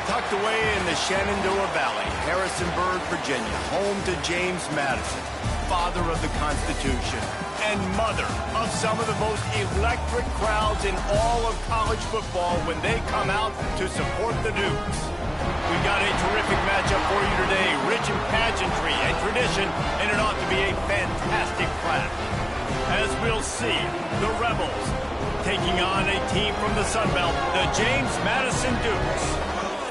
Tucked away in the Shenandoah Valley, Harrisonburg, Virginia, home to James Madison, father of the Constitution, and mother of some of the most electric crowds in all of college football when they come out to support the Dukes. We've got a terrific matchup for you today, rich in pageantry and tradition, and it ought to be a fantastic clash. As we'll see, the Rebels taking on a team from the Sun Belt, the James Madison Dukes.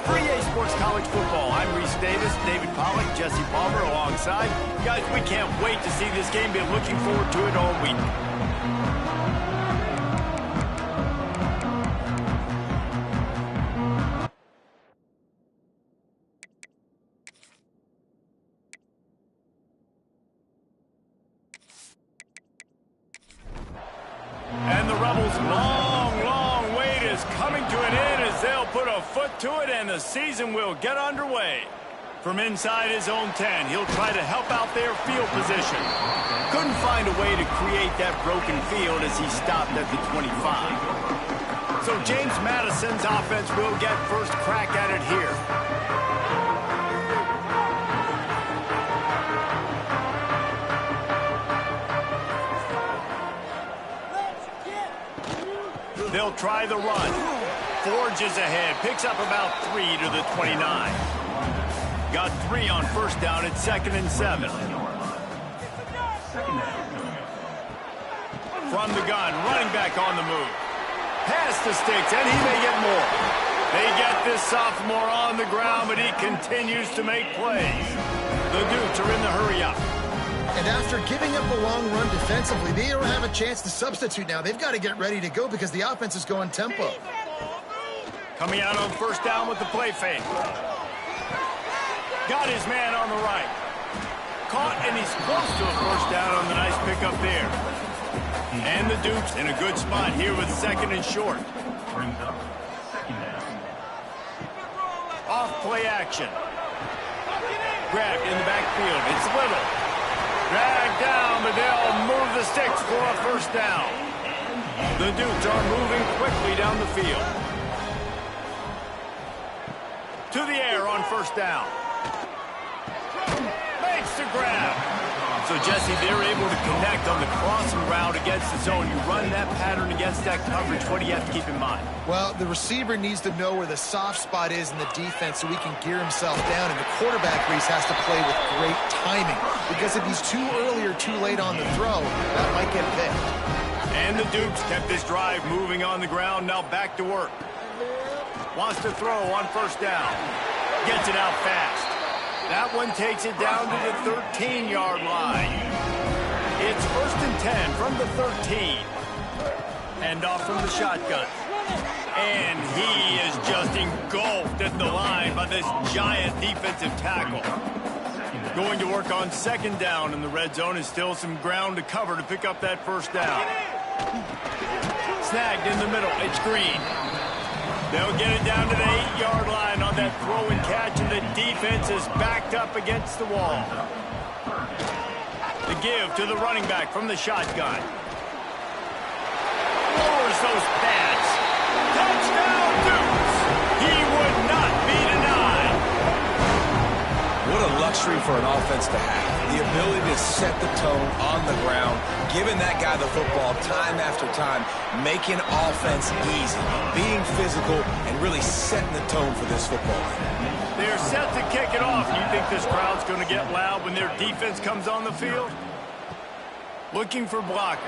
3A Sports College Football. I'm Reese Davis, David Pollack, Jesse Palmer alongside. Guys, we can't wait to see this game. Been looking forward to it all week. And the Rebels' long wait is coming to an end as they'll put a foot to it and the season will get underway. From inside his own 10, he'll try to help out their field position. Couldn't find a way to create that broken field as he stopped at the 25. So James Madison's offense will get first crack at it here. They'll try the run. Forges ahead. Picks up about 3 to the 29. Got 3 on first down at 2nd and 7. From the gun, running back on the move. Past the sticks, and he may get more. They get this sophomore on the ground, but he continues to make plays. The Dukes are in the hurry-up. And after giving up a long run defensively, they don't have a chance to substitute now. They've got to get ready to go because the offense is going tempo. Coming out on first down with the play fake. Got his man on the right. Caught, and he's close to a first down on the nice pickup there. And the Dukes in a good spot here with 2nd and short. Off play action. Grabbed in the backfield. It's Little. Dragged down, but they'll move the sticks for a first down. The Dukes are moving quickly down the field. To the air on first down. Makes the grab. So, Jesse, they're able to connect on the crossing route against the zone. You run that pattern against that coverage. What do you have to keep in mind? Well, the receiver needs to know where the soft spot is in the defense so he can gear himself down. And the quarterback, Reese, has to play with great timing. Because if he's too early or too late on the throw, that might get picked. And the Dukes kept this drive moving on the ground. Now back to work. Wants to throw on first down. Gets it out fast. That one takes it down to the 13-yard line. It's 1st and 10 from the 13. Hand off from the shotgun. And he is just engulfed at the line by this giant defensive tackle. Going to work on 2nd down in the red zone. Is still some ground to cover to pick up that first down. Snagged in the middle. It's Green. They'll get it down to the 8-yard line on that throw and catch, and the defense is backed up against the wall. The give to the running back from the shotgun. Lowers those pads. Touchdown, Dukes! He would not be denied. What a luxury for an offense to have. The ability to set the tone on the ground, giving that guy the football time after time, making offense easy, being physical, and really setting the tone for this football game. They're set to kick it off. You think this crowd's going to get loud when their defense comes on the field? Looking for blockers.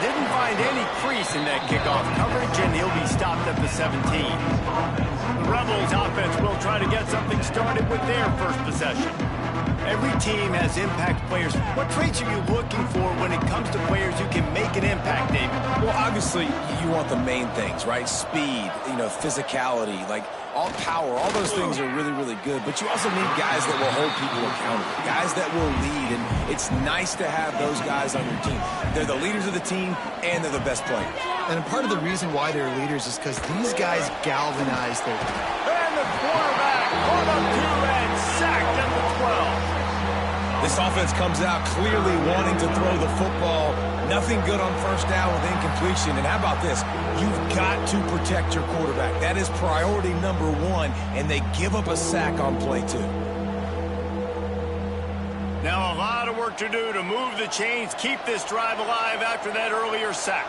Didn't find any crease in that kickoff coverage, and he'll be stopped at the 17. The Rebels offense will try to get something started with their first possession. Every team has impact players. What traits are you looking for when it comes to players who can make an impact, David? Well, obviously, you want the main things, right? Speed, physicality, like all power, all those things are really, really good. But you also need guys that will hold people accountable, guys that will lead. And it's nice to have those guys on your team. They're the leaders of the team, and they're the best players. And part of the reason why they're leaders is because these guys galvanize their team. And the quarterback caught up to and sacked at the 12. This offense comes out clearly wanting to throw the football. Nothing good on first down with incompletion. And how about this? You've got to protect your quarterback. That is priority number one, and they give up a sack on play 2. Now a lot of work to do to move the chains, keep this drive alive after that earlier sack.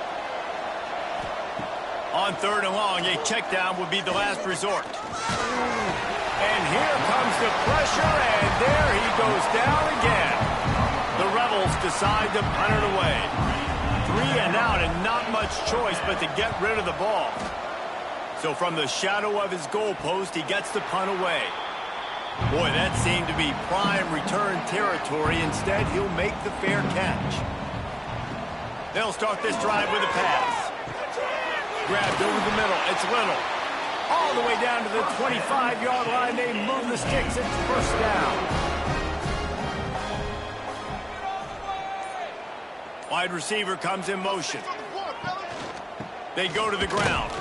On 3rd and long, a check down would be the last resort. And here comes the pressure, and there he goes down again. The Rebels decide to punt it away. 3 and out, and not much choice but to get rid of the ball. So from the shadow of his goalpost, he gets the punt away. Boy, that seemed to be prime return territory. Instead, he'll make the fair catch. They'll start this drive with a pass. Grabbed over the middle. It's Little. All the way down to the 25-yard line. They move the sticks. It's first down. Wide receiver comes in motion. They go to the ground.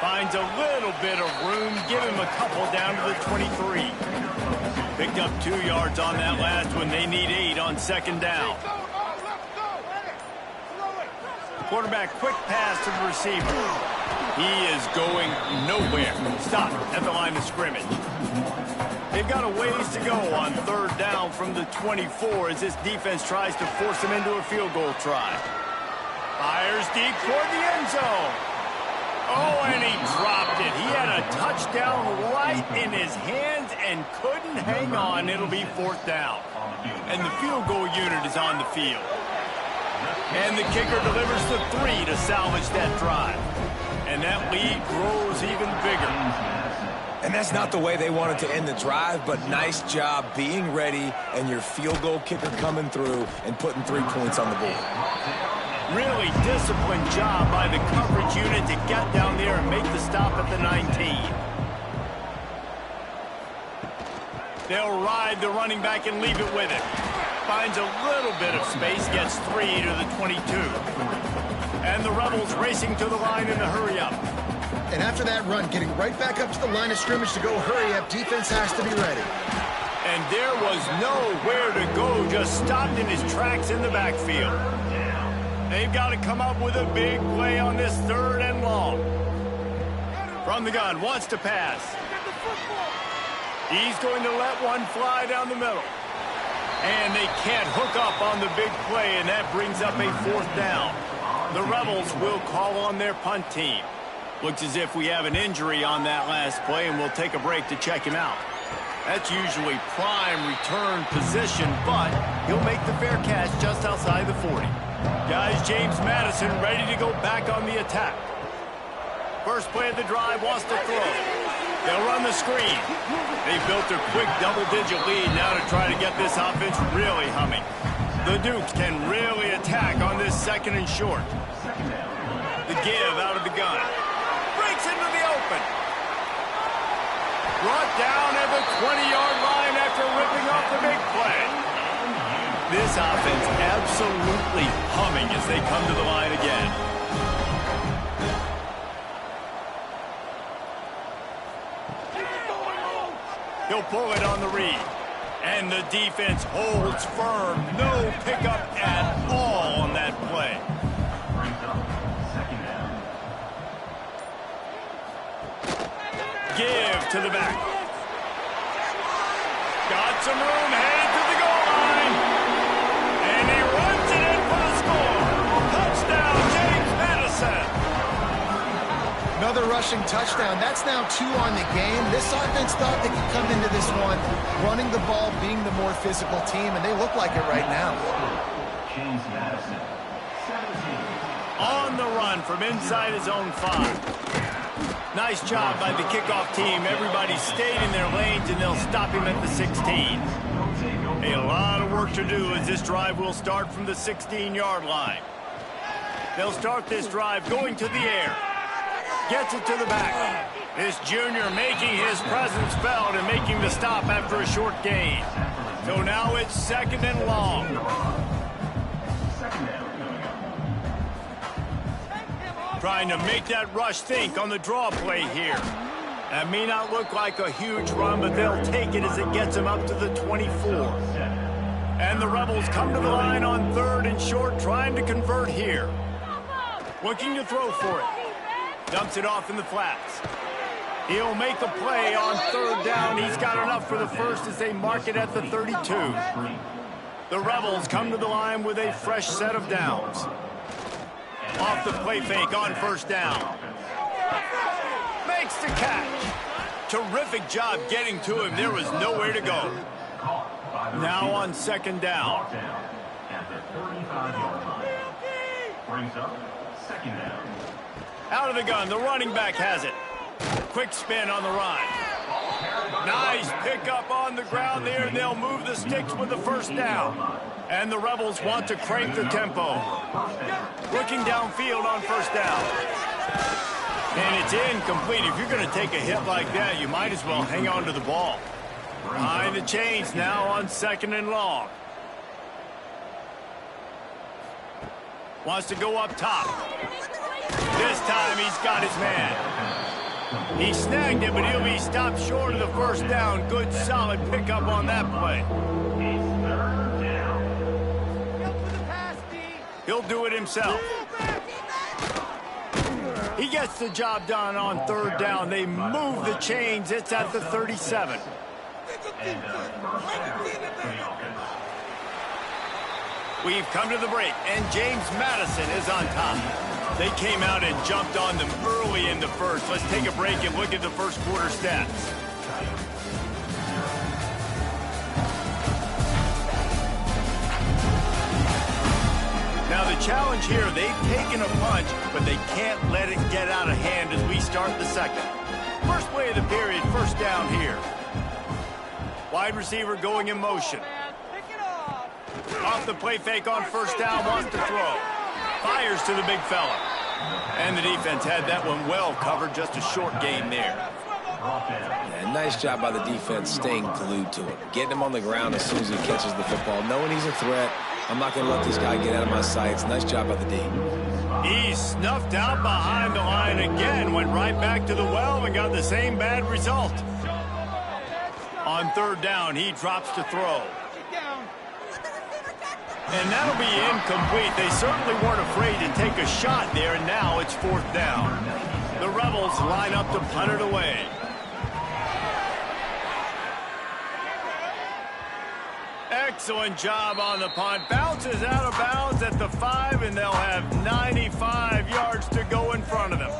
Finds a little bit of room. Give him a couple down to the 23. Picked up 2 yards on that last one. They need 8 on 2nd down. Quarterback, quick pass to the receiver. He is going nowhere. Stop at the line of scrimmage. They've got a ways to go on 3rd down from the 24 as this defense tries to force them into a field goal try. Fires deep toward the end zone. Oh, and he dropped it. He had a touchdown right in his hands and couldn't hang on. It'll be 4th down. And the field goal unit is on the field. And the kicker delivers the 3 to salvage that drive. And that lead grows even bigger. And that's not the way they wanted to end the drive, but nice job being ready and your field goal kicker coming through and putting 3 points on the board. Really disciplined job by the coverage unit to get down there and make the stop at the 19. They'll ride the running back and leave it with it. Finds a little bit of space, gets 3 to the 22. And the Rebels racing to the line in the hurry-up. And after that run, getting right back up to the line of scrimmage to go hurry-up, defense has to be ready. And there was nowhere to go, just stopped in his tracks in the backfield. They've got to come up with a big play on this 3rd and long. From the gun, wants to pass. He's going to let one fly down the middle. And they can't hook up on the big play, and that brings up a 4th down. The Rebels will call on their punt team. Looks as if we have an injury on that last play, and we'll take a break to check him out. That's usually prime return position, but he'll make the fair catch just outside the 40. Guys, James Madison ready to go back on the attack. First play of the drive, wants to throw. They'll run the screen. They've built a quick double-digit lead now to try to get this offense really humming. The Dukes can really attack on this 2nd and short. The give out of the gun. Breaks into the open. Brought down at the 20-yard line after ripping off the big play. This offense absolutely humming as they come to the line again. He'll pull it on the read. And the defense holds firm. No pickup at all on that play. Give to the back. Got some room, headed to the goal line. And he runs it in for the score. Touchdown, James Madison. Another rushing touchdown. That's now 2 on the game. This offense thought they could come into this one running the ball, being the more physical team, and they look like it right now. James Madison, 17. On the run from inside his own 5. Nice job by the kickoff team. Everybody stayed in their lanes, and they'll stop him at the 16. A lot of work to do as this drive will start from the 16-yard line. They'll start this drive going to the air. Gets it to the back. This junior making his presence felt and making the stop after a short gain. So now it's 2nd and long. Trying to make that rush think on the draw play here. That may not look like a huge run, but they'll take it as it gets them up to the 24. And the Rebels come to the line on 3rd and short, trying to convert here. Looking to throw for it. Dumps it off in the flats. He'll make a play on 3rd down. He's got enough for the first as they mark it at the 32. The Rebels come to the line with a fresh set of downs. Off the play fake on 1st down. Makes the catch. Terrific job getting to him. There was nowhere to go. Now on 2nd down. At the 35-yard line. Brings up 2nd down. Out of the gun, the running back has it. Quick spin on the run. Nice pickup on the ground there, and they'll move the sticks with the 1st down. And the Rebels want to crank the tempo. Looking downfield on 1st down. And it's incomplete. If you're going to take a hit like that, you might as well hang on to the ball. Behind the chains now on 2nd and long. Wants to go up top. This time he's got his man. He snagged it, but he'll be stopped short of the 1st down. Good, solid pickup on that play. He'll do it himself. He gets the job done on 3rd down. They move the chains. It's at the 37. We've come to the break, and James Madison is on top. They came out and jumped on them early in the first. Let's take a break and look at the first quarter stats. Now the challenge here, they've taken a punch, but they can't let it get out of hand as we start the second. First play of the period, 1st down here. Wide receiver going in motion. Off the play fake on 1st down, wants to throw. Fires to the big fella. And the defense had that one well covered, just a short gain there. Yeah, nice job by the defense staying glued to him. Getting him on the ground as soon as he catches the football. Knowing he's a threat, I'm not going to let this guy get out of my sights. Nice job by the D. He snuffed out behind the line again, went right back to the well and got the same bad result. On 3rd down, he drops to throw. And that'll be incomplete. They certainly weren't afraid to take a shot there, and now it's 4th down. The Rebels line up to punt it away. Excellent job on the punt. Bounces out of bounds at the 5, and they'll have 95 yards to go in front of them.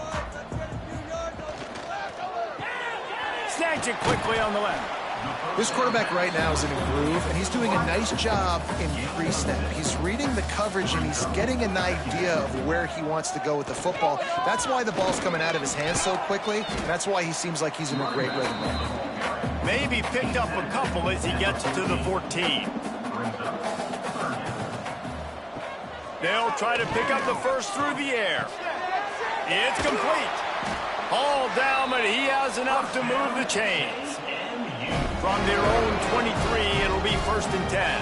Snags it quickly on the left. This quarterback right now is in a groove, and he's doing a nice job in pre-snap. He's reading the coverage, and he's getting an idea of where he wants to go with the football. That's why the ball's coming out of his hands so quickly, and that's why he seems like he's in a great rhythm now. Maybe picked up a couple as he gets to the 14. They'll try to pick up the first through the air. It's complete. Hauled down, but he has enough to move the chains. From their own 23, it'll be 1st and 10.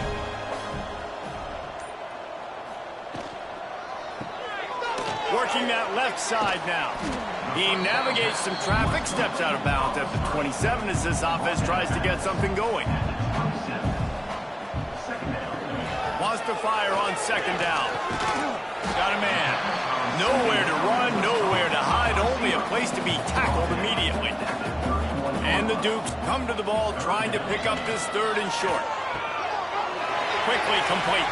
Working that left side now. He navigates some traffic, steps out of bounds at the 27 as this offense tries to get something going. Wants to fire on 2nd down. Got a man. Nowhere to run, nowhere to hide, only a place to be tackled immediately. And the Dukes come to the ball trying to pick up this 3rd and short. Quickly complete.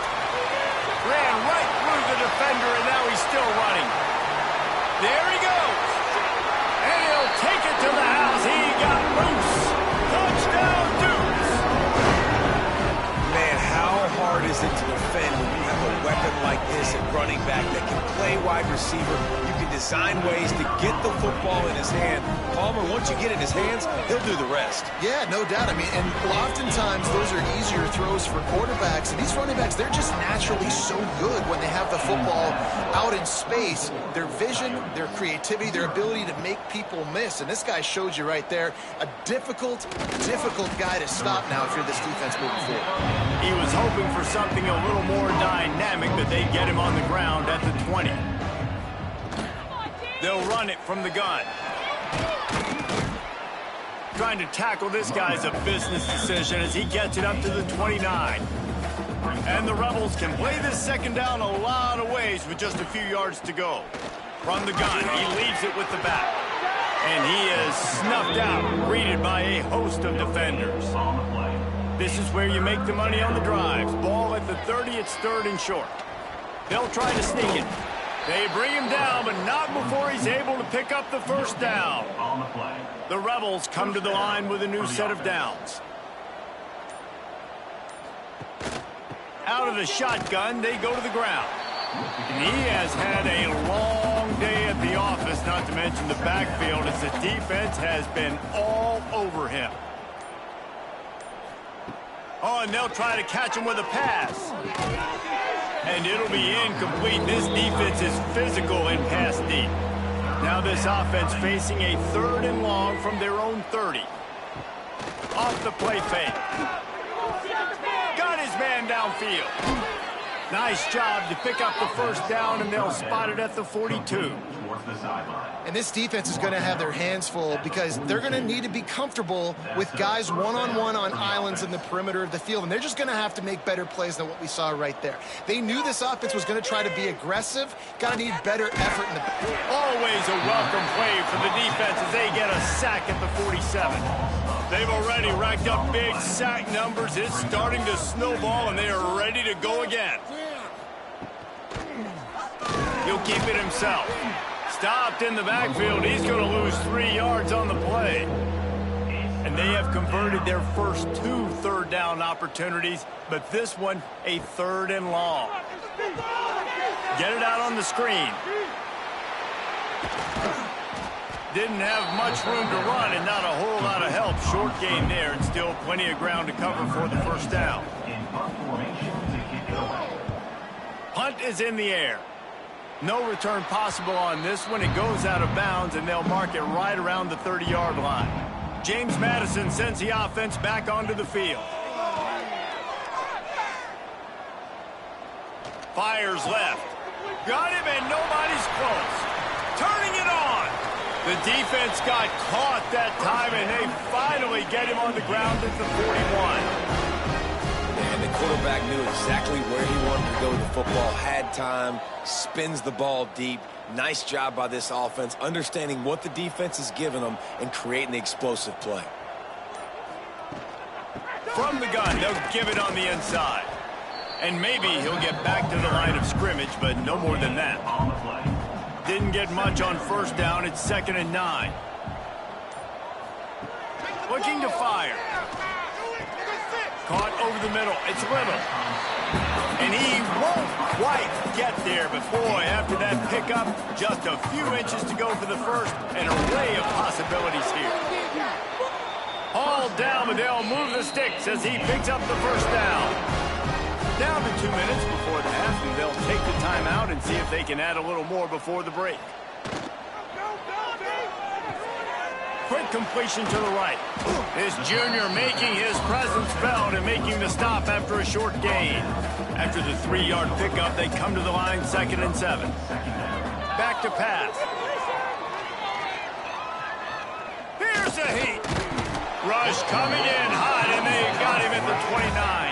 Ran right through the defender, and now he's still running. There he goes. And he'll take it to the house. He got loose. Touchdown, Dukes. Man, how hard is it to defend when you have a weapon like this at running back that can play wide receiver? You can design ways to get the football in his hand. Palmer, once you get it in his hands, he'll do the rest. Yeah, no doubt. I mean, and oftentimes those are easier throws for quarterbacks. And these running backs, they're just naturally so good when they have the football out in space. Their vision, their creativity, their ability to make people miss. And this guy showed you right there, a difficult guy to stop now if you're this defense moving forward. He was hoping for something a little more dynamic, but they get him on the ground at the 20. They'll run it from the gun. Trying to tackle this guy's a business decision as he gets it up to the 29. And the Rebels can play this second down a lot of ways with just a few yards to go. From the gun, he leaves it with the back. And he is snuffed out, greeted by a host of defenders. This is where you make the money on the drives. Ball at the 30, it's third and short. They'll try to sneak it. They bring him down, but not before he's able to pick up the first down. The Rebels come to the line with a new set of downs. Out of the shotgun, they go to the ground. And he has had a long day at the office, not to mention the backfield, as the defense has been all over him. Oh, and they'll try to catch him with a pass. And it'll be incomplete. This defense is physical in pass deep. Now this offense facing a third and long from their own 30. Off the play fake. Got his man downfield. Nice job to pick up the first down, and they'll spot it at the 42. And this defense is going to have their hands full because they're going to need to be comfortable with guys one-on-one on islands in the perimeter of the field, and they're just going to have to make better plays than what we saw right there. They knew this offense was going to try to be aggressive, got to need better effort in the... Always a welcome play for the defense as they get a sack at the 47. They've already racked up big sack numbers. It's starting to snowball, and they are ready to go again. He'll keep it himself. Stopped in the backfield. He's going to lose 3 yards on the play. And they have converted their first 2 third down opportunities, but this one a third and long. Get it out on the screen. Didn't have much room to run and not a whole lot of help. Short gain there and still plenty of ground to cover for the first down. Punt is in the air. No return possible on this one. It goes out of bounds, and they'll mark it right around the 30-yard line. James Madison sends the offense back onto the field. Fires left. Got him, and nobody's close. Turning it on. The defense got caught that time, and they finally get him on the ground at the 41. And the quarterback knew exactly where he wanted to go with the football, had time, spins the ball deep. Nice job by this offense, understanding what the defense is giving them and creating the explosive play. From the gun, they'll give it on the inside. And maybe he'll get back to the line of scrimmage, but no more than that. Didn't get much on first down. It's 2nd and 9. Looking to fire. Caught over the middle. It's Little. And he won't quite get there, but boy, after that pickup, just a few inches to go for the first. An array of possibilities here. Hauled down, but they'll move the sticks as he picks up the first down. Down to 2 minutes before the half, and they'll take the timeout and see if they can add a little more before the break. Quick completion to the right. This junior making his presence felt and making the stop after a short gain. After the 3-yard pickup, they come to the line 2nd and 7. Back to pass. Here's a heat. Rush coming in hot, and they got him at the 29.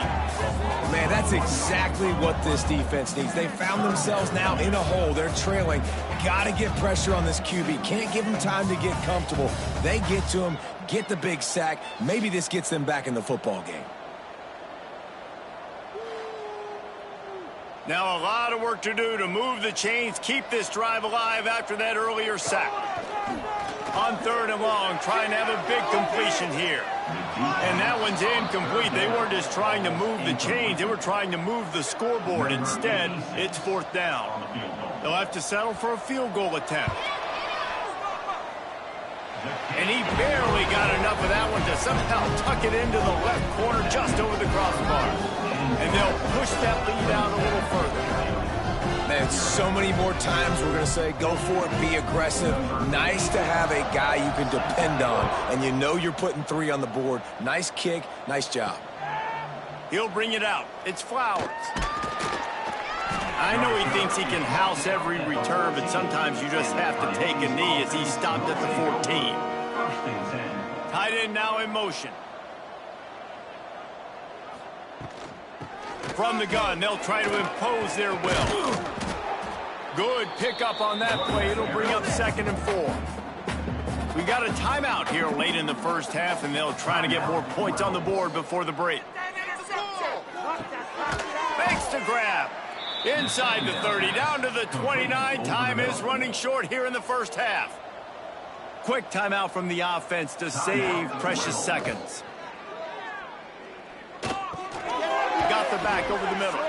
Man, that's exactly what this defense needs. They found themselves now in a hole. They're trailing. Got to get pressure on this QB. Can't give him time to get comfortable. They get to him, get the big sack. Maybe this gets them back in the football game. Now a lot of work to do to move the chains, keep this drive alive after that earlier sack. On 3rd and long, trying to have a big completion here. And that one's incomplete. They weren't just trying to move the chains. They were trying to move the scoreboard. Instead, it's 4th down. They'll have to settle for a field goal attempt. And he barely got enough of that one to somehow tuck it into the left corner just over the crossbar. And they'll push that lead out a little further. Man, so many more times we're going to say, go for it, be aggressive. Nice to have a guy you can depend on, and you know you're putting 3 on the board. Nice kick, nice job. He'll bring it out. It's Flowers. I know he thinks he can house every return, but sometimes you just have to take a knee as he stopped at the 14. Tight end now in motion. From the gun, they'll try to impose their will. Good pickup on that play. It'll bring up 2nd and 4. We got a timeout here late in the first half, and they'll try to get more points on the board before the break. Makes the grab. Inside the 30, down to the 29. Time is running short here in the first half. Quick timeout from the offense to save precious seconds. Got the back over the middle.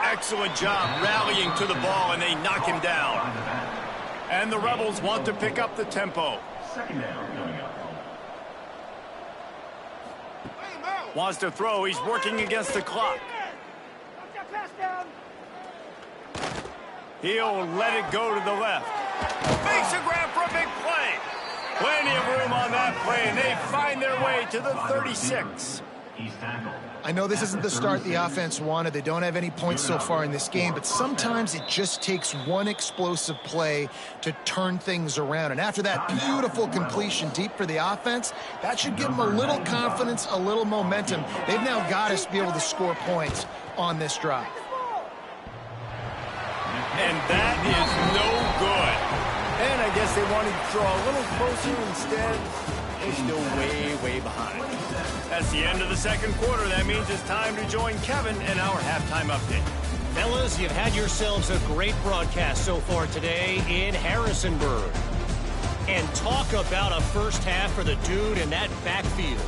Excellent job rallying to the ball, and they knock him down. And the Rebels want to pick up the tempo. 2nd down coming up. Wants to throw. He's working against the clock. He'll let it go to the left. Makes a grab for a big play. Plenty of room on that play, and they find their way to the 36. He's tackled. I know this isn't the start the offense wanted. They don't have any points so far in this game, but sometimes it just takes one explosive play to turn things around. And after that beautiful completion deep for the offense, that should give them a little confidence, a little momentum. They've now got us to be able to score points on this drive. And that is no good. And I guess they wanted to throw a little closer instead. They're still way, way behind. That's the end of the second quarter. That means it's time to join Kevin in our halftime update. Fellas, you've had yourselves a great broadcast so far today in Harrisonburg. And talk about a first half for the dude in that backfield.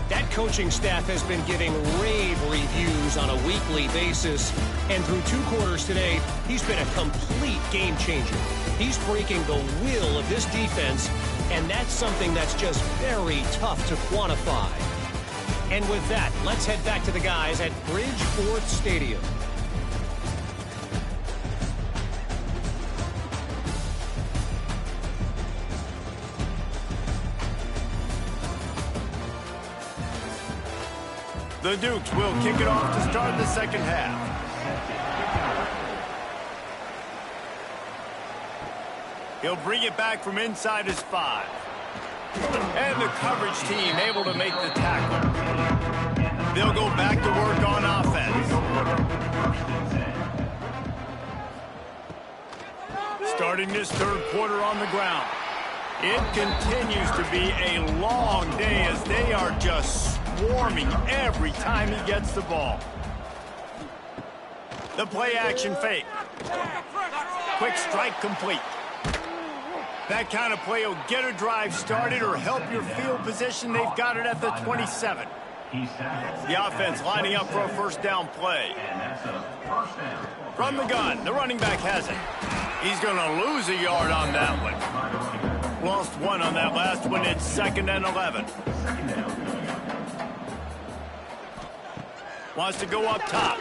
That coaching staff has been giving rave reviews on a weekly basis. And through 2 quarters today, he's been a complete game changer. He's breaking the will of this defense, and that's something that's just very tough to quantify. And with that, let's head back to the guys at Bridgeforth Stadium. The Dukes will kick it off to start the second half. He'll bring it back from inside his 5. And the coverage team able to make the tackle. They'll go back to work on offense. Starting this third quarter on the ground. It continues to be a long day as they are just swarming every time he gets the ball. The play action fake. Quick strike complete. That kind of play will get a drive started or help your field position. They've got it at the 27. The offense lining up for a first down play. From the gun, the running back has it. He's going to lose a yard on that one. Lost 1 on that last one. It's 2nd and 11. Wants to go up top.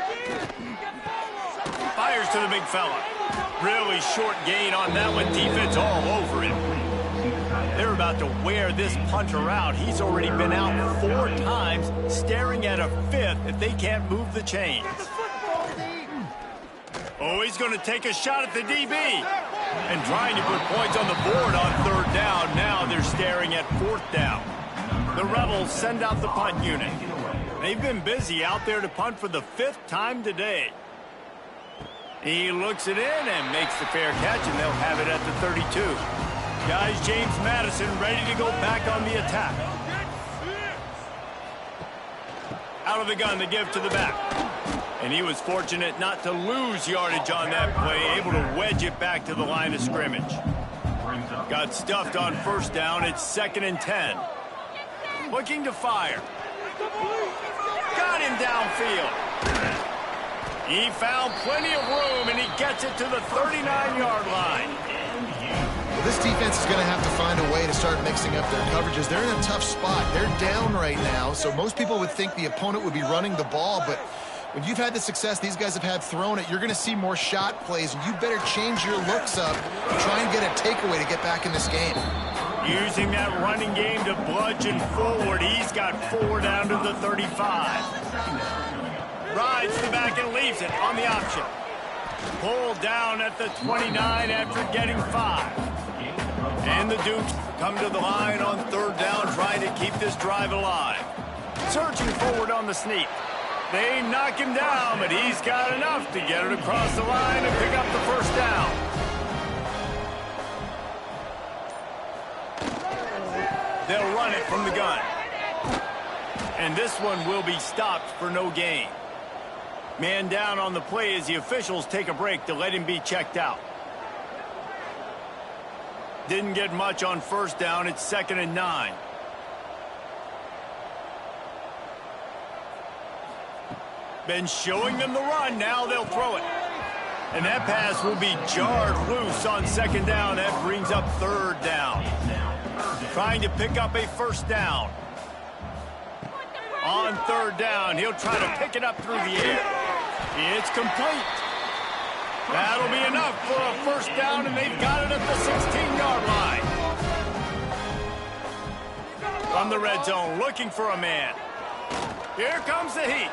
Fires to the big fella. Really short gain on that one. Defense all over him. They're about to wear this punter out. He's already been out 4 times, staring at a 5th if they can't move the chains. Oh, he's going to take a shot at the DB. And trying to put points on the board on 3rd down. Now they're staring at 4th down. The Rebels send out the punt unit. They've been busy out there to punt for the 5th time today. He looks it in and makes the fair catch, and they'll have it at the 32. Guys, James Madison ready to go back on the attack. Out of the gun to give to the back. And he was fortunate not to lose yardage on that play, able to wedge it back to the line of scrimmage. Got stuffed on 1st down. It's 2nd and 10. Looking to fire. Got him downfield. He found plenty of room, and he gets it to the 39-yard line. Well, this defense is going to have to find a way to start mixing up their coverages. They're in a tough spot. They're down right now, so most people would think the opponent would be running the ball, but when you've had the success these guys have had throwing it, you're going to see more shot plays, and you better change your looks up and try and get a takeaway to get back in this game. Using that running game to bludgeon forward. He's got 4 down to the 35. Rides the back and leaves it on the option. Pulled down at the 29 after getting 5. And the Dukes come to the line on 3rd down, trying to keep this drive alive. Surging forward on the sneak. They knock him down, but he's got enough to get it across the line and pick up the first down. They'll run it from the gun. And this one will be stopped for no gain. Man down on the play as the officials take a break to let him be checked out. Didn't get much on first down. It's 2nd and 9. Been showing them the run. Now they'll throw it. And that pass will be jarred loose on 2nd down. That brings up 3rd down. Trying to pick up a first down. On 3rd down, he'll try to pick it up through the air. It's complete. That'll be enough for a first down, and they've got it at the 16-yard line. From the red zone, looking for a man. Here comes the heat.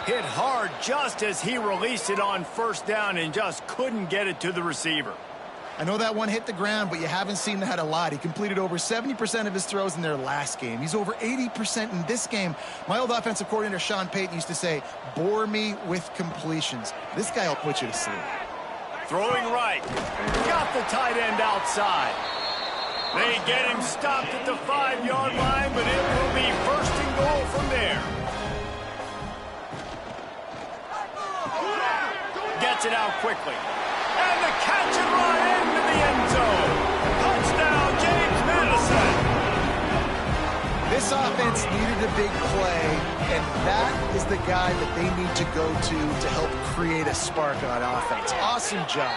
Hit hard just as he released it on first down and just couldn't get it to the receiver. I know that one hit the ground, but you haven't seen that a lot. He completed over 70% of his throws in their last game. He's over 80% in this game. My old offensive coordinator, Sean Payton, used to say, bore me with completions. This guy will put you to sleep. Throwing right. Got the tight end outside. They get him stopped at the 5-yard line, but it will be 1st and goal from there. Gets it out quickly. And the catch and run into the end zone. Touchdown, James Madison. This offense needed a big play, and that is the guy that they need to go to help create a spark on offense. Awesome job.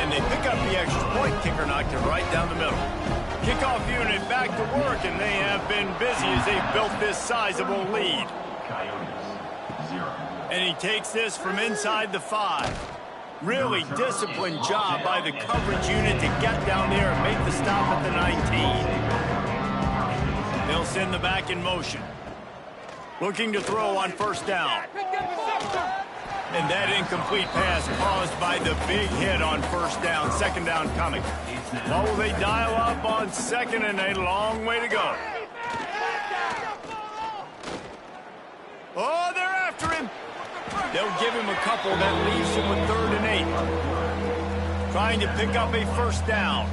And they pick up the extra point. Kicker knocked it right down the middle. Kickoff unit back to work, and they have been busy as they built this sizable lead. And he takes this from inside the 5. Really disciplined job by the coverage unit to get down there and make the stop at the 19. They'll send the back in motion. Looking to throw on first down. And that incomplete pass caused by the big hit on first down. 2nd down coming. What will they dial up on 2nd and a long way to go? Oh, they're after him. They'll give him a couple. That leaves him with 3rd and 8. Trying to pick up a first down.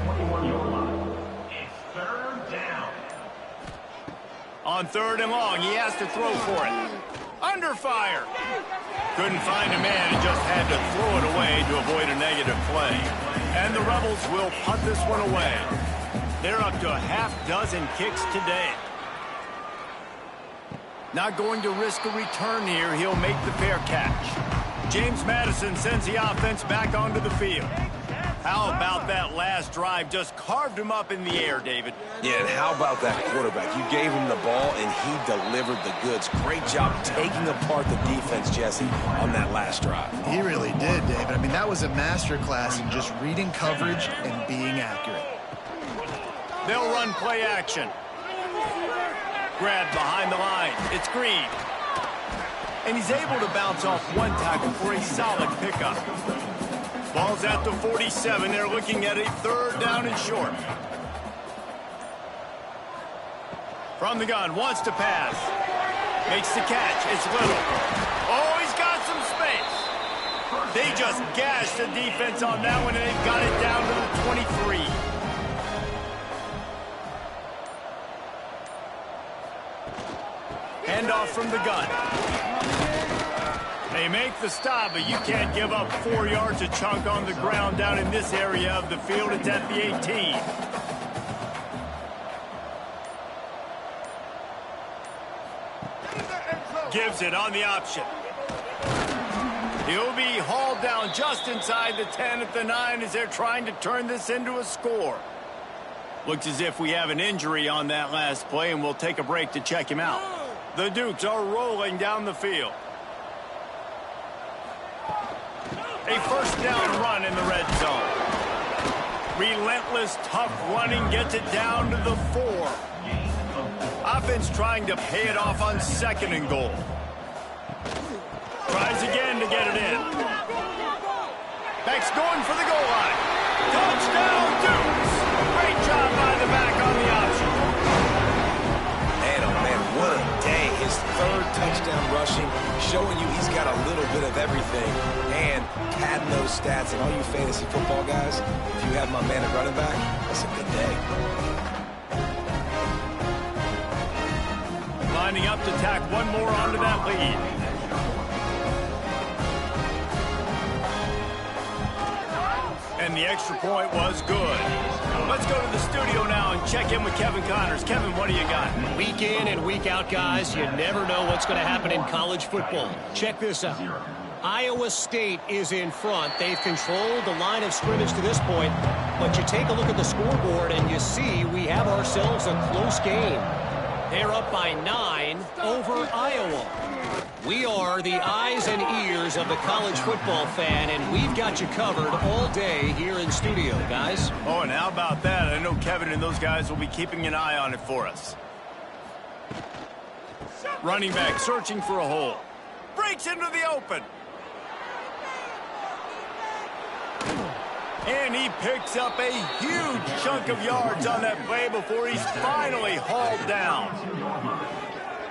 It's 3rd down. On 3rd and long, he has to throw for it. Under fire. Couldn't find a man and just had to throw it away to avoid a negative play. And the Rebels will punt this one away. They're up to a half-dozen kicks today. Not going to risk a return here. He'll make the fair catch. James Madison sends the offense back onto the field. How about that last drive? Just carved him up in the air, David. Yeah, and how about that quarterback? You gave him the ball, and he delivered the goods. Great job taking apart the defense, Jesse, on that last drive. He really did, David. I mean, that was a masterclass in just reading coverage and being accurate. They'll run play action. Grabbed behind the line. It's Green. And he's able to bounce off one tackle for a solid pickup. Ball's at the 47. They're looking at a 3rd down and short. From the gun, wants to pass. Makes the catch. It's Little. Oh, he's got some space. They just gashed the defense on that one, and they've got it down to the 23. Handoff from the gun. They make the stop, but you can't give up 4 yards a chunk on the ground down in this area of the field. It's at the 18. Gives it on the option. He'll be hauled down just inside the 10 at the 9 as they're trying to turn this into a score. Looks as if we have an injury on that last play, and we'll take a break to check him out. The Dukes are rolling down the field. A first down run in the red zone. Relentless, tough running gets it down to the 4. Offense trying to pay it off on 2nd and goal. Tries again to get it in. Back's going for the goal line. Touchdown, Dukes! Great job by the back on the option. Man, oh man, what a day. His 3rd touchdown touchdown rushing, showing you he's got a little bit of everything, and padding those stats. And all you fantasy football guys, if you have my man at running back, that's a good day. Lining up to tack one more onto that lead. And the extra point was good. Let's go to the studio now and check in with Kevin Connors. Kevin, what do you got? Week in and week out, guys, you never know what's going to happen in college football. Check this out. Iowa State is in front. They've controlled the line of scrimmage to this point. But you take a look at the scoreboard and you see we have ourselves a close game. They're up by 9 over Iowa. We are the eyes and ears of the college football fan, and we've got you covered all day here in studio, guys. Oh, and how about that? I know Kevin and those guys will be keeping an eye on it for us. Running back searching for a hole. Breaks into the open. And he picks up a huge chunk of yards on that play before he's finally hauled down.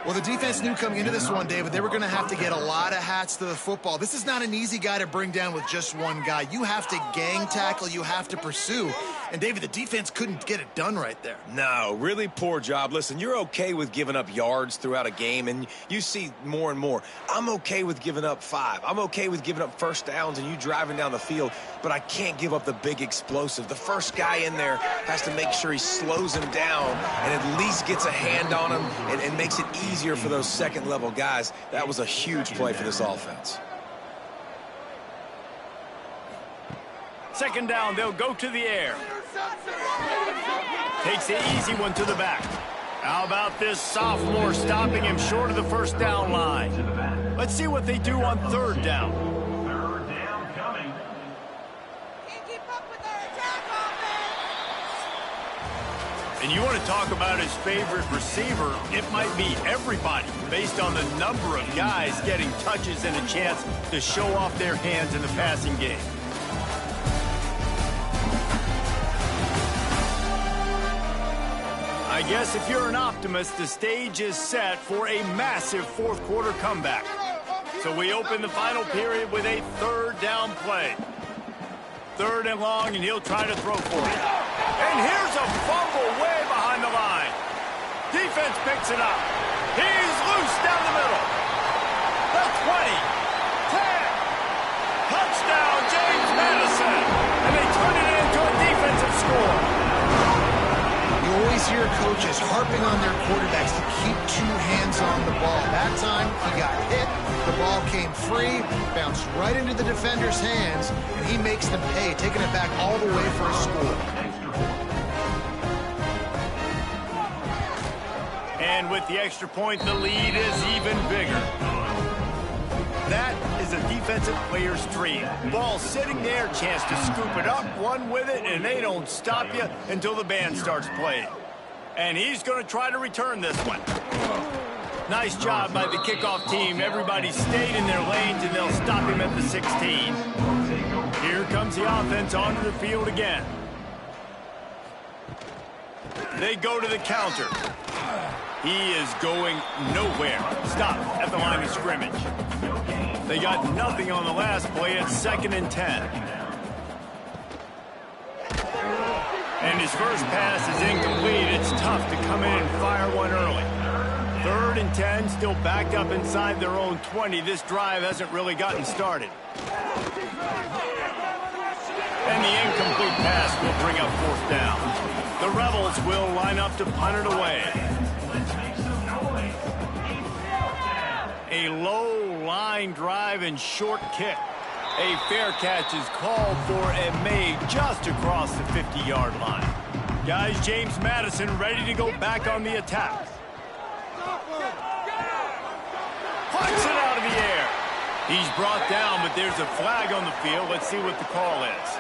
Well, the defense knew coming into this one, David, they were going to have to get a lot of hats to the football. This is not an easy guy to bring down with just one guy. You have to gang tackle, you have to pursue. And, David, the defense couldn't get it done right there. No, really poor job. Listen, you're okay with giving up yards throughout a game, and you see more and more. I'm okay with giving up 5. I'm okay with giving up first downs and you driving down the field, but I can't give up the big explosive. The first guy in there has to make sure he slows him down and at least gets a hand on him and makes it easier for those second-level guys. That was a huge play for this offense. Second down, they'll go to the air. Takes the easy one to the back. How about this sophomore stopping him short of the first down line? Let's see what they do on third down. Third down coming. Can't keep up with our attack offense. And you want to talk about his favorite receiver, it might be everybody based on the number of guys getting touches and a chance to show off their hands in the passing game. I guess if you're an optimist, the stage is set for a massive fourth quarter comeback. So we open the final period with a third down play. Third and long, and he'll try to throw for it. And here's a fumble way behind the line. Defense picks it up. He's loose down the middle. The 20, 10. Touchdown, James Madison. And they turn it into a defensive score. You always hear coaches harping on their quarterbacks to keep 2 hands on the ball. That time, he got hit, the ball came free, bounced right into the defender's hands, and he makes them pay, taking it back all the way for a score. And with the extra point, the lead is even bigger. That is a defensive player's dream. Ball sitting there, chance to scoop it up, run with it, and they don't stop you until the band starts playing. And he's going to try to return this one. Nice job by the kickoff team. Everybody stayed in their lanes, and they'll stop him at the 16. Here comes the offense onto the field again. They go to the counter. He is going nowhere. Stop at the line of scrimmage. They got nothing on the last play at 2nd and 10. And his first pass is incomplete. It's tough to come in and fire one early. 3rd and 10, still backed up inside their own 20. This drive hasn't really gotten started. And the incomplete pass will bring up 4th down. The Rebels will line up to punt it away. A low line drive and short kick. A fair catch is called for and made just across the 50-yard line. Guys, James Madison ready to go back on the attack. Puts it out of the air. He's brought down, but there's a flag on the field. Let's see what the call is.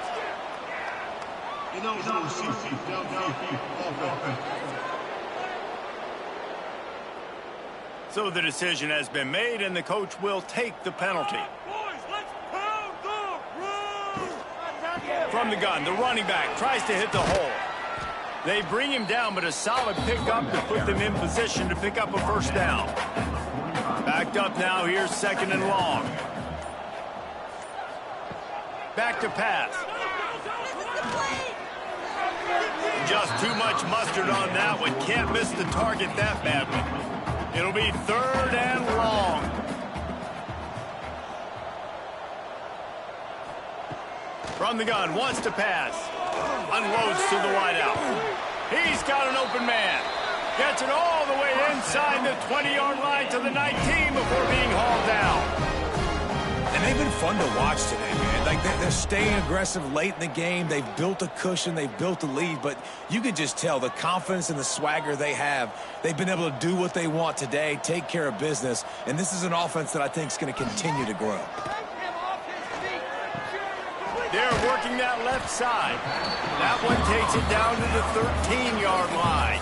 So the decision has been made, and the coach will take the penalty. From the gun, the running back tries to hit the hole. They bring him down, but a solid pickup to put them in position to pick up a 1st down. Backed up now, here's 2nd and long. Back to pass. Just too much mustard on that one. Can't miss the target that badly. It'll be 3rd and long. From the gun, wants to pass. Unloads to the wideout. He's got an open man. Gets it all the way inside the 20-yard line to the 19 before being hauled down. And they've been fun to watch today, man. Like, they're staying aggressive late in the game. They've built a cushion. They've built a lead. But you can just tell the confidence and the swagger they have. They've been able to do what they want today, take care of business. And this is an offense that I think is going to continue to grow. They're working that left side. That one takes it down to the 13-yard line.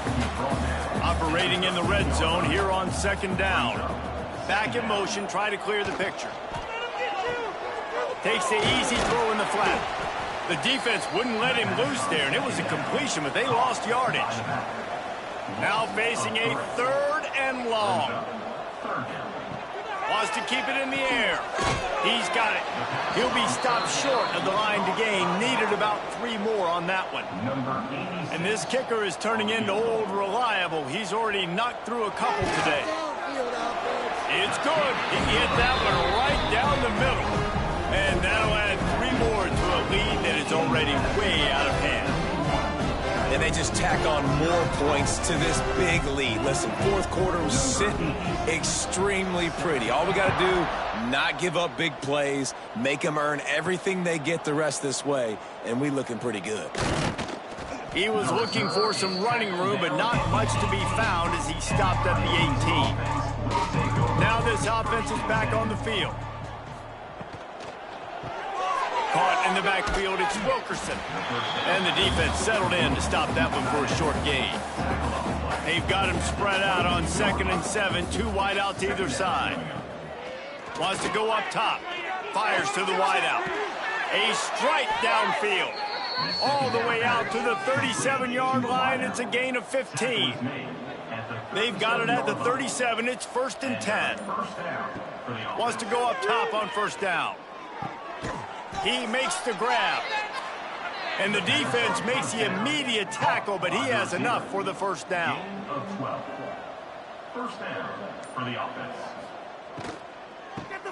Operating in the red zone here on 2nd down. Back in motion, try to clear the picture. Takes the easy throw in the flat. The defense wouldn't let him loose there, and it was a completion, but they lost yardage. Now facing a 3rd and long. Wants to keep it in the air. He's got it. He'll be stopped short of the line to gain. Needed about 3 more on that one. And this kicker is turning into old reliable. He's already knocked through a couple today. It's good. He hit that one right down the middle. And that'll add 3 more to a lead that is already way out of hand. And they just tack on more points to this big lead. Listen, 4th quarter was sitting extremely pretty. All we got to do, not give up big plays, make them earn everything they get the rest this way, and we looking pretty good. He was looking for some running room, but not much to be found as he stopped at the 18. Now this offense is back on the field. Caught in the backfield, it's Wilkerson. And the defense settled in to stop that one for a short gain. They've got him spread out on 2nd and 7, 2 wide out to either side. Wants to go up top. Fires to the wide out. A strike downfield. All the way out to the 37-yard line. It's a gain of 15. They've got it at the 37. It's 1st and 10. Wants to go up top on 1st down. He makes the grab. And the defense makes the immediate tackle, but he has enough for the 1st down. 1st down for the offense.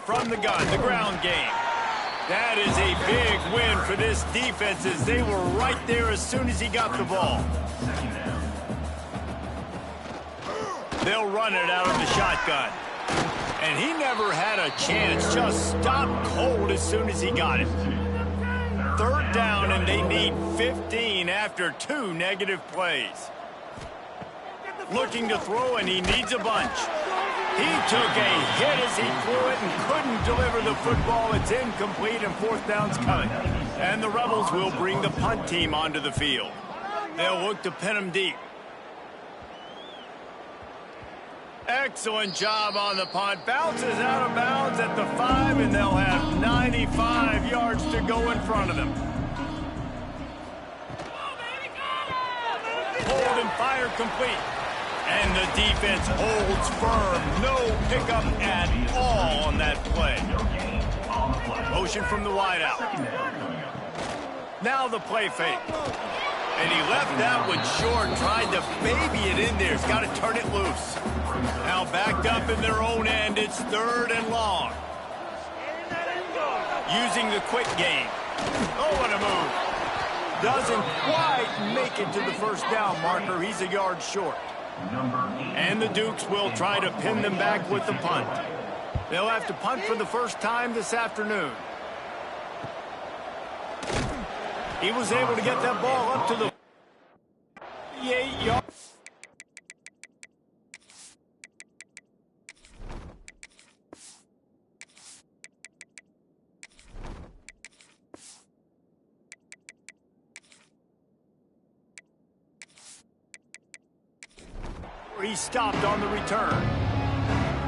From the gun, the ground game. That is a big win for this defense as they were right there as soon as he got the ball. They'll run it out of the shotgun. And he never had a chance, just stopped cold as soon as he got it. 3rd down, and they need 15 after 2 negative plays. Looking to throw, and he needs a bunch. He took a hit as he threw it and couldn't deliver the football. It's incomplete, and 4th down's coming. And the Rebels will bring the punt team onto the field. They'll look to pin him deep. Excellent job on the punt. Bounces out of bounds at the 5, and they'll have 95 yards to go in front of them. Hold and fire complete. And the defense holds firm. No pickup at all on that play. Motion from the wideout. Now the play fake. And he left that one short, tried to baby it in there. He's got to turn it loose. Now backed up in their own end, it's 3rd and long. Using the quick game. Oh, what a move. Doesn't quite make it to the 1st down marker. He's a yard short. And the Dukes will try to pin them back with the punt. They'll have to punt for the 1st time this afternoon. He was able to get that ball up to the 8-yard. He stopped on the return.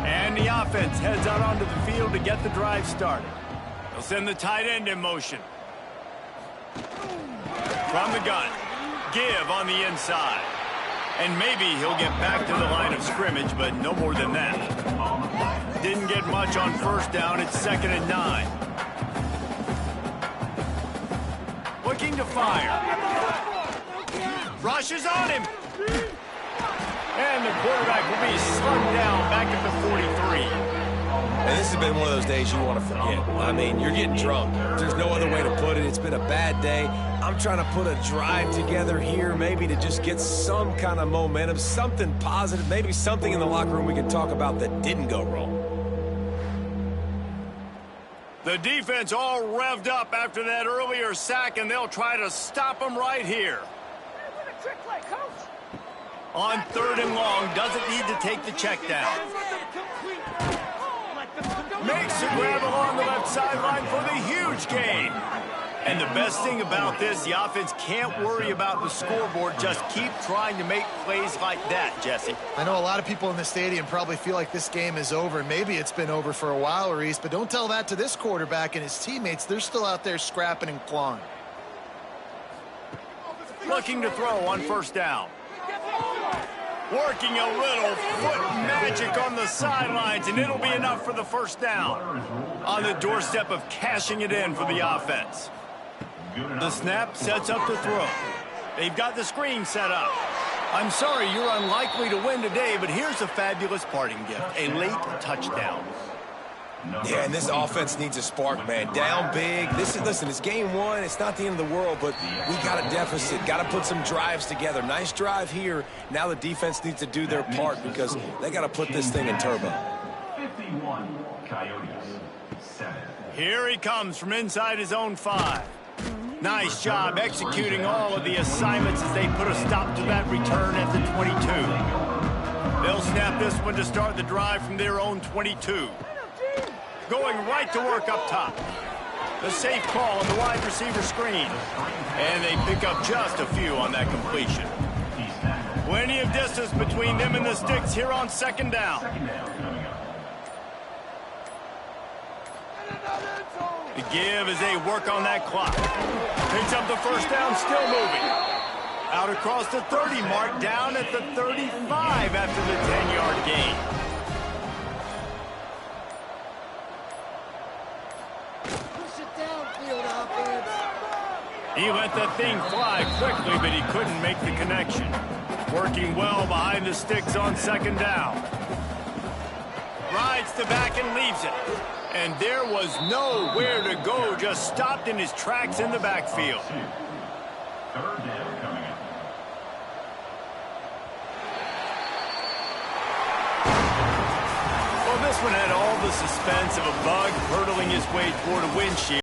And the offense heads out onto the field to get the drive started. They'll send the tight end in motion. From the gun. Give on the inside. And maybe he'll get back to the line of scrimmage, but no more than that. Didn't get much on first down. It's 2nd and 9. Looking to fire. Rushes on him. And the quarterback will be slugged down back at the 43. And this has been one of those days you want to forget. I mean, you're getting drunk. There's no other way to put it. It's been a bad day. I'm trying to put a drive together here, maybe to just get some kind of momentum, something positive, maybe something in the locker room we can talk about that didn't go wrong. The defense all revved up after that earlier sack, and they'll try to stop them right here. On 3rd and long, doesn't need to take the check down. Makes a grab along the left sideline for the huge gain. And the best thing about this, the offense can't worry about the scoreboard. Just keep trying to make plays like that, Jesse. I know a lot of people in the stadium probably feel like this game is over. Maybe it's been over for a while, Reese, but don't tell that to this quarterback and his teammates. They're still out there scrapping and clawing. Looking to throw on 1st down. Working a little foot magic on the sidelines, and it'll be enough for the 1st down. On the doorstep of cashing it in for the offense. The snap sets up the throw. They've got the screen set up. I'm sorry, you're unlikely to win today, but here's a fabulous parting gift, a late touchdown. Yeah, and this offense needs a spark, man. Down big. Listen, it's game 1. It's not the end of the world, but we got a deficit. Got to put some drives together. Nice drive here. Now the defense needs to do their part because they got to put this thing in turbo. 51, Coyotes, 7. Here he comes from inside his own 5. Nice job executing all of the assignments as they put a stop to that return at the 22. They'll snap this one to start the drive from their own 22. Going right to work up top. The safe call on the wide receiver screen. And they pick up just a few on that completion. Plenty of distance between them and the sticks here on 2nd down. The give as they work on that clock. Picks up the 1st down, still moving. Out across the 30 mark, down at the 35 after the 10-yard gain. He let the thing fly quickly, but he couldn't make the connection. Working well behind the sticks on 2nd down. Rides the back and leaves it. And there was nowhere to go, just stopped in his tracks in the backfield. 3rd down coming up. Well, this one had all the suspense of a bug hurtling his way toward a windshield.